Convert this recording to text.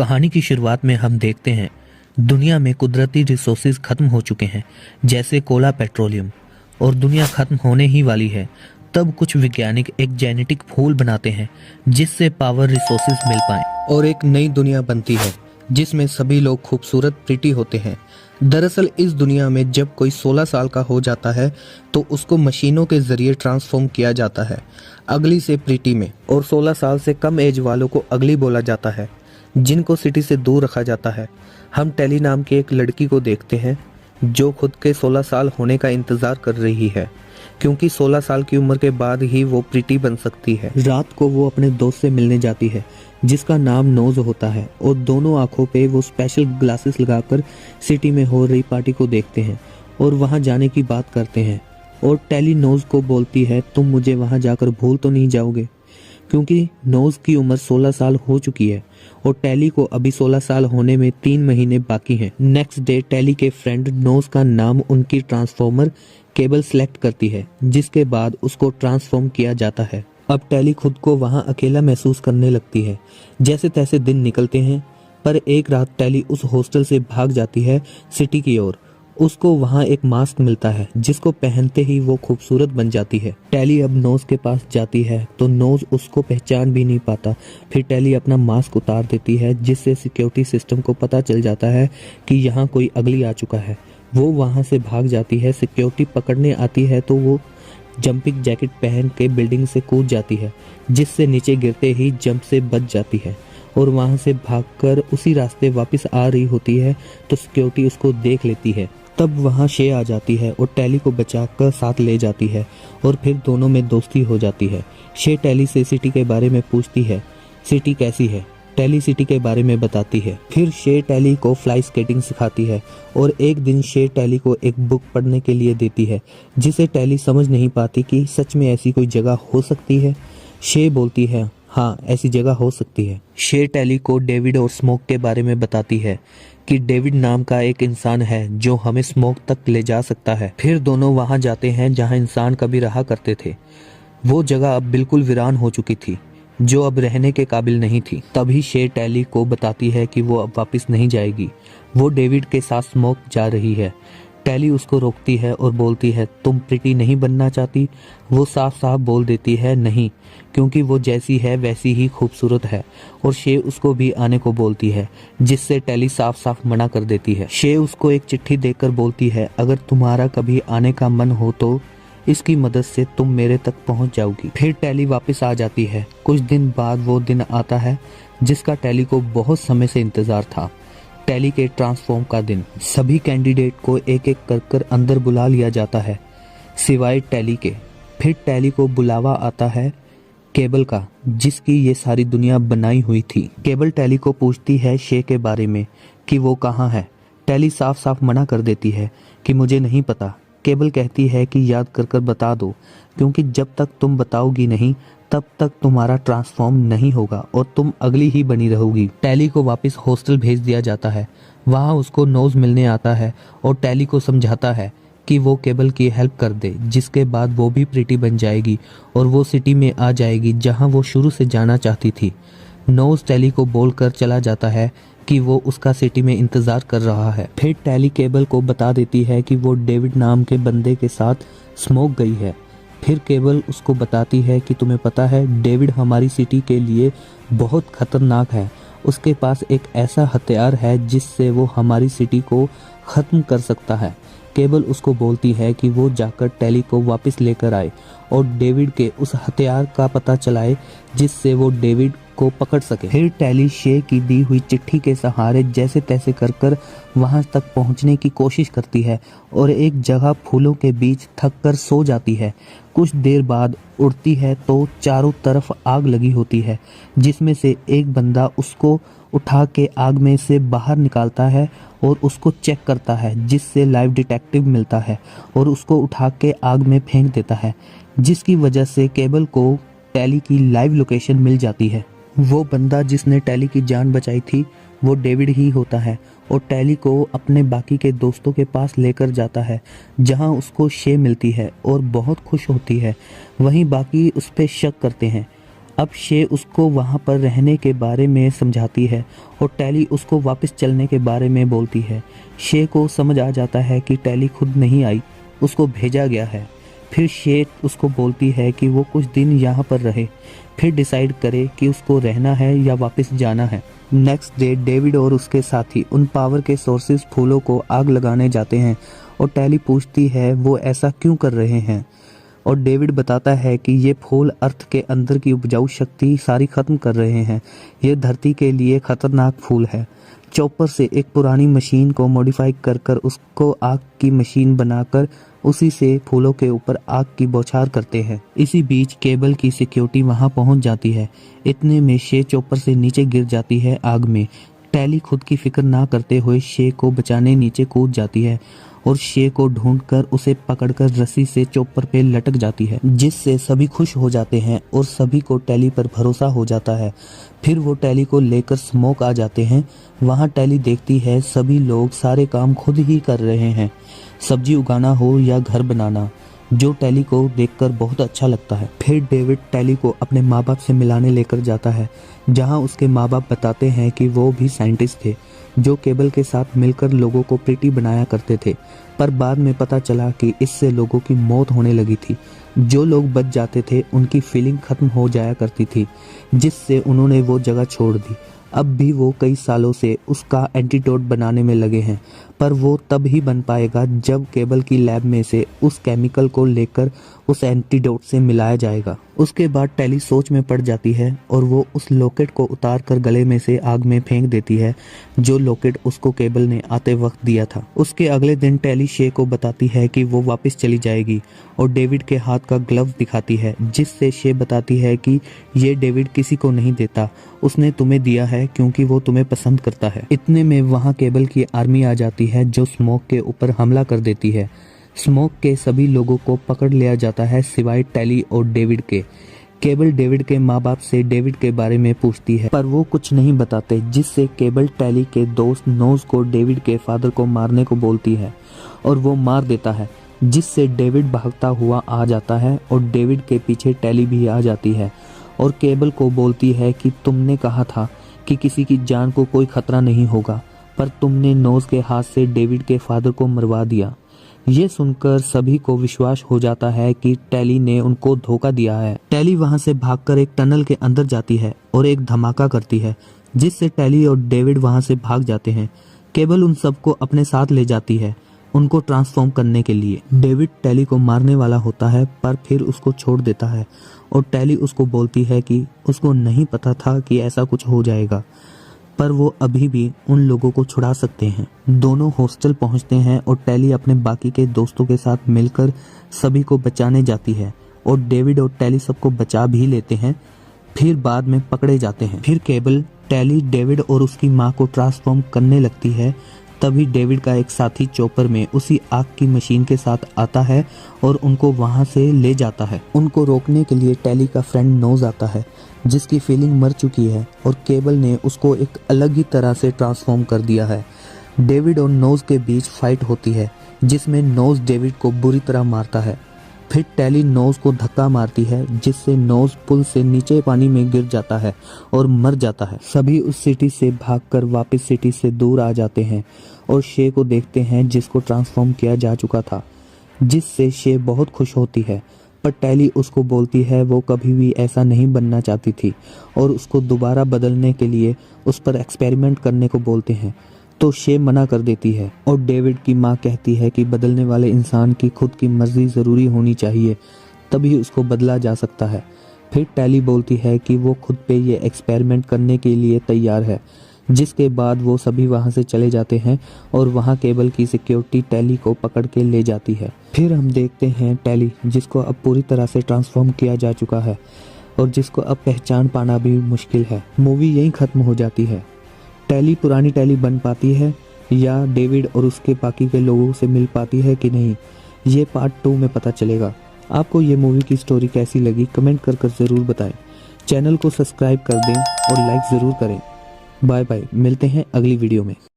कहानी की शुरुआत में हम देखते हैं दुनिया में कुदरती रिसोर्सेज खत्म हो चुके हैं, जैसे कोला, पेट्रोलियम, और दुनिया खत्म होने ही वाली है। तब कुछ वैज्ञानिक एक जेनेटिक फूल बनाते हैं जिससे पावर रिसोर्सेज मिल पाए और एक नई दुनिया बनती है जिसमें सभी लोग खूबसूरत प्रीटी होते हैं। दरअसल इस दुनिया में जब कोई 16 साल का हो जाता है तो उसको मशीनों के जरिए ट्रांसफॉर्म किया जाता है अगली से प्रीटी में, और 16 साल से कम एज वालों को अगली बोला जाता है, जिनको सिटी से दूर रखा जाता है। हम टेली नाम की एक लड़की को देखते हैं जो खुद के 16 साल होने का इंतजार कर रही है, क्योंकि 16 साल की उम्र के बाद ही वो प्रीटी बन सकती है। रात को वो अपने दोस्त से मिलने जाती है जिसका नाम नोज होता है, और दोनों आंखों पे वो स्पेशल ग्लासेस लगाकर सिटी में हो रही पार्टी को देखते हैं और वहां जाने की बात करते हैं। और टेली नोज को बोलती है, तुम मुझे वहां जाकर भूल तो नहीं जाओगे, क्योंकि नोज की उम्र 16 साल हो चुकी है और टेली को अभी 16 साल होने में 3 महीने बाकी हैं। नेक्स्ट डे टेली के फ्रेंड नोज का नाम उनकी ट्रांसफॉर्मर केबल सेलेक्ट करती है, जिसके बाद उसको ट्रांसफॉर्म किया जाता है। अब टेली खुद को वहां अकेला महसूस करने लगती है। जैसे तैसे दिन निकलते हैं, पर एक रात टेली उस हॉस्टल से भाग जाती है सिटी की ओर। उसको वहां एक मास्क मिलता है जिसको पहनते ही वो खूबसूरत बन जाती है। टेली अब नोज के पास जाती है तो नोज उसको पहचान भी नहीं पाता। फिर टेली अपना मास्क उतार देती है, जिससे सिक्योरिटी सिस्टम को पता चल जाता है कि यहाँ कोई अगली आ चुका है। वो वहां से भाग जाती है। सिक्योरिटी पकड़ने आती है तो वो जंपिंग जैकेट पहन के बिल्डिंग से कूद जाती है, जिससे नीचे गिरते ही जंप से बच जाती है और वहां से भागकर उसी रास्ते वापस आ रही होती है तो सिक्योरिटी उसको देख लेती है। तब वहां शे आ जाती है और टेली को बचाकर साथ ले जाती है और फिर दोनों में दोस्ती हो जाती है। शे टेली से सिटी के बारे में पूछती है, सिटी कैसी है। टेली सिटी के बारे में बताती है। फिर शे टेली को फ्लाई स्केटिंग सिखाती है और एक दिन शे टेली को एक बुक पढ़ने के लिए देती है, जिसे टेली समझ नहीं पाती कि सच में ऐसी कोई जगह हो सकती है। शे बोलती है, हाँ ऐसी जगह हो सकती है। शे टेली को डेविड और स्मोक के बारे में बताती है कि डेविड नाम का एक इंसान है जो हमें स्मोक तक ले जा सकता है। फिर दोनों वहां जाते हैं जहां इंसान कभी रहा करते थे। वो जगह अब बिल्कुल वीरान हो चुकी थी, जो अब रहने के काबिल नहीं थी। तभी शे टेली को बताती है कि वो अब वापस नहीं जाएगी। वो डेविड के साथ स्मोक जा रही है। टेली उसको रोकती है और बोलती है, तुम प्रीटी नहीं बनना चाहती। वो साफ साफ बोल देती है नहीं, क्योंकि वो जैसी है वैसी ही खूबसूरत है। और शे उसको भी आने को बोलती है, जिससे टेली साफ साफ मना कर देती है। शे उसको एक चिट्ठी देकर बोलती है, अगर तुम्हारा कभी आने का मन हो तो इसकी मदद से तुम मेरे तक पहुंच जाओगी। फिर टेली वापस आ जाती है। कुछ दिन बाद वो दिन आता है जिसका टेली को बहुत समय से इंतजार था, टेली के ट्रांसफॉर्म का दिन। सभी कैंडिडेट को एक एक कर अंदर बुला लिया जाता है, सिवाय टेली के। फिर टेली को बुलावा आता है केबल का, जिसकी ये सारी दुनिया बनाई हुई थी। केबल टेली को पूछती है शे के बारे में कि वो कहाँ है। टेली साफ साफ मना कर देती है कि मुझे नहीं पता। केबल कहती है कि याद कर बता दो, क्योंकि जब तक तुम बताओगी नहीं तब तक तुम्हारा ट्रांसफॉर्म नहीं होगा और तुम अगली ही बनी रहोगी। टेली को वापस हॉस्टल भेज दिया जाता है। वहां उसको नोज मिलने आता है और टेली को समझाता है कि वो केबल की हेल्प कर दे, जिसके बाद वो भी प्रीटी बन जाएगी और वो सिटी में आ जाएगी जहां वो शुरू से जाना चाहती थी। नोज टेली को बोलकर चला जाता है कि वो उसका सिटी में इंतजार कर रहा है। फिर टेली केबल को बता देती है कि वो डेविड नाम के बंदे के साथ स्मोक गई है। फिर केबल उसको बताती है कि तुम्हें पता है डेविड हमारी सिटी के लिए बहुत खतरनाक है। उसके पास एक ऐसा हथियार है जिससे वो हमारी सिटी को खत्म कर सकता है। केबल उसको बोलती है कि वो जाकर टेली को वापस लेकर आए और डेविड के उस हथियार का पता चलाए, जिससे वो डेविड को पकड़ सके। फिर टेली शे की दी हुई चिट्ठी के सहारे जैसे तैसे कर वहां तक पहुंचने की कोशिश करती है और एक जगह फूलों के बीच थक कर सो जाती है। कुछ देर बाद उड़ती है तो चारों तरफ आग लगी होती है, जिसमें से एक बंदा उसको उठा के आग में से बाहर निकालता है और उसको चेक करता है, जिससे लाइव डिटेक्टिव मिलता है और उसको उठा के आग में फेंक देता है, जिसकी वजह से केबल को टेली की लाइव लोकेशन मिल जाती है। वो बंदा जिसने टेली की जान बचाई थी वो डेविड ही होता है और टेली को अपने बाकी के दोस्तों के पास लेकर जाता है, जहां उसको शे मिलती है और बहुत खुश होती है। वहीं बाकी उस पर शक करते हैं अब शे उसको वहाँ पर रहने के बारे में समझाती है और टेली उसको वापस चलने के बारे में बोलती है। शे को समझ आ जाता है कि टेली खुद नहीं आई, उसको भेजा गया है। फिर शे उसको बोलती है कि वो कुछ दिन यहाँ पर रहे, फिर डिसाइड करे कि उसको रहना है या वापस जाना है। नेक्स्ट डे डेविड और उसके साथी उन पावर के सोर्सेज फूलों को आग लगाने जाते हैं और टेली पूछती है वो ऐसा क्यों कर रहे हैं, और डेविड बताता है कि ये फूल अर्थ के अंदर की उपजाऊ शक्ति सारी खत्म कर रहे हैं। ये धरती के लिए खतरनाक फूल है। चॉपर से एक पुरानी मशीन को मॉडिफाई कर कर उसको आग की मशीन बनाकर उसी से फूलों के ऊपर आग की बौछार करते हैं। इसी बीच केबल की सिक्योरिटी वहां पहुंच जाती है। इतने में शे चॉपर से नीचे गिर जाती है आग में। टेली खुद की फिक्र ना करते हुए शे को बचाने नीचे कूद जाती है और शे को ढूंढकर उसे पकड़कर रस्सी से चॉपर पे लटक जाती है, जिससे सभी खुश हो जाते हैं और सभी को टेली पर भरोसा हो जाता है। फिर वो टेली को लेकर स्मोक आ जाते हैं। वहाँ टेली देखती है सभी लोग सारे काम खुद ही कर रहे हैं, सब्जी उगाना हो या घर बनाना, जो टेली को देखकर बहुत अच्छा लगता है। फिर डेविड टेली को अपने माँ बाप से मिलाने लेकर जाता है, जहाँ उसके माँ बाप बताते हैं कि वो भी साइंटिस्ट थे जो केबल के साथ मिलकर लोगों को प्रिटी बनाया करते थे, पर बाद में पता चला कि इससे लोगों की मौत होने लगी थी। जो लोग बच जाते थे उनकी फीलिंग खत्म हो जाया करती थी, जिससे उन्होंने वो जगह छोड़ दी। अब भी वो कई सालों से उसका एंटीडोट बनाने में लगे हैं, पर वो तब ही बन पाएगा जब केबल की लैब में से उस केमिकल को लेकर उस एंटीडोट से मिलाया जाएगा। उसके बाद टेली सोच में पड़ जाती है और वो उस लॉकेट को उतार कर गले में से आग में फेंक देती है, जो लॉकेट उसको केबल ने आते वक्त दिया था। उसके अगले दिन टेली शे को बताती है कि वो वापस चली जाएगी और डेविड के हाथ का ग्लव दिखाती है, जिससे शे बताती है कि ये डेविड किसी को नहीं देता, उसने तुम्हें दिया है क्योंकि वो तुम्हें पसंद करता है। इतने में वहाँ केबल की आर्मी आ जाती है जो स्मोक के ऊपर हमला कर देती है। स्मोक के सभी लोगों को पकड़ लिया जाता है सिवाय टेली और डेविड के। केबल डेविड के माँ बाप से डेविड के बारे में पूछती है, पर वो कुछ नहीं बताते, जिससे केबल टेली के दोस्त नोज को डेविड के फादर को मारने को बोलती है और वो मार देता है, जिससे डेविड भागता हुआ आ जाता है और डेविड के पीछे टेली भी आ जाती है और केबल को बोलती है कि तुमने कहा था कि किसी की जान को कोई खतरा नहीं होगा, पर तुमने नोज के हाथ से डेविड के फादर को मरवा दिया। ये सुनकर सभी को विश्वास हो जाता है कि टेली ने उनको धोखा दिया है। टेली वहां से भागकर एक टनल के अंदर जाती है और एक धमाका करती है, जिससे टेली और डेविड वहां से भाग जाते हैं। केबल उन सबको अपने साथ ले जाती है उनको ट्रांसफॉर्म करने के लिए। डेविड टेली को मारने वाला होता है, पर फिर उसको छोड़ देता है और टेली उसको बोलती है कि उसको नहीं पता था कि ऐसा कुछ हो जाएगा, पर वो अभी भी उन लोगों को छुड़ा सकते हैं। दोनों हॉस्टल पहुंचते हैं और टेली अपने बाकी के दोस्तों के साथ मिलकर सभी को बचाने जाती है और डेविड और टेली सबको बचा भी लेते हैं, फिर बाद में पकड़े जाते हैं। फिर केबल टेली, डेविड और उसकी माँ को ट्रांसफॉर्म करने लगती है। तभी डेविड का एक साथी चॉपर में उसी आग की मशीन के साथ आता है और उनको वहां से ले जाता है। उनको रोकने के लिए टेली का फ्रेंड नोज आता है, जिसकी फीलिंग मर चुकी है और केबल ने उसको एक अलग ही तरह से ट्रांसफॉर्म कर दिया है। डेविड और नोज के बीच फाइट होती है, जिसमें नोज डेविड को बुरी तरह मारता है। फिर टेली नोज को धक्का मारती है, जिससे नोज पुल से नीचे पानी में गिर जाता है और मर जाता है। सभी उस सिटी से भागकर वापस सिटी से दूर आ जाते हैं और शे को देखते हैं, जिसको ट्रांसफॉर्म किया जा चुका था, जिससे शे बहुत खुश होती है। पर टेली उसको बोलती है वो कभी भी ऐसा नहीं बनना चाहती थी और उसको दोबारा बदलने के लिए उस पर एक्सपेरिमेंट करने को बोलते हैं, तो शे मना कर देती है और डेविड की माँ कहती है कि बदलने वाले इंसान की खुद की मर्जी ज़रूरी होनी चाहिए, तभी उसको बदला जा सकता है। फिर टेली बोलती है कि वो खुद पे ये एक्सपेरिमेंट करने के लिए तैयार है, जिसके बाद वो सभी वहाँ से चले जाते हैं और वहाँ केबल की सिक्योरिटी टेली को पकड़ के ले जाती है। फिर हम देखते हैं टेली, जिसको अब पूरी तरह से ट्रांसफॉर्म किया जा चुका है और जिसको अब पहचान पाना भी मुश्किल है। मूवी यहीं ख़त्म हो जाती है। टेली पुरानी टेली बन पाती है या डेविड और उसके बाकी के लोगों से मिल पाती है कि नहीं, ये पार्ट 2 में पता चलेगा। आपको ये मूवी की स्टोरी कैसी लगी कमेंट कर ज़रूर बताएं। चैनल को सब्सक्राइब कर दें और लाइक ज़रूर करें। बाय बाय, मिलते हैं अगली वीडियो में।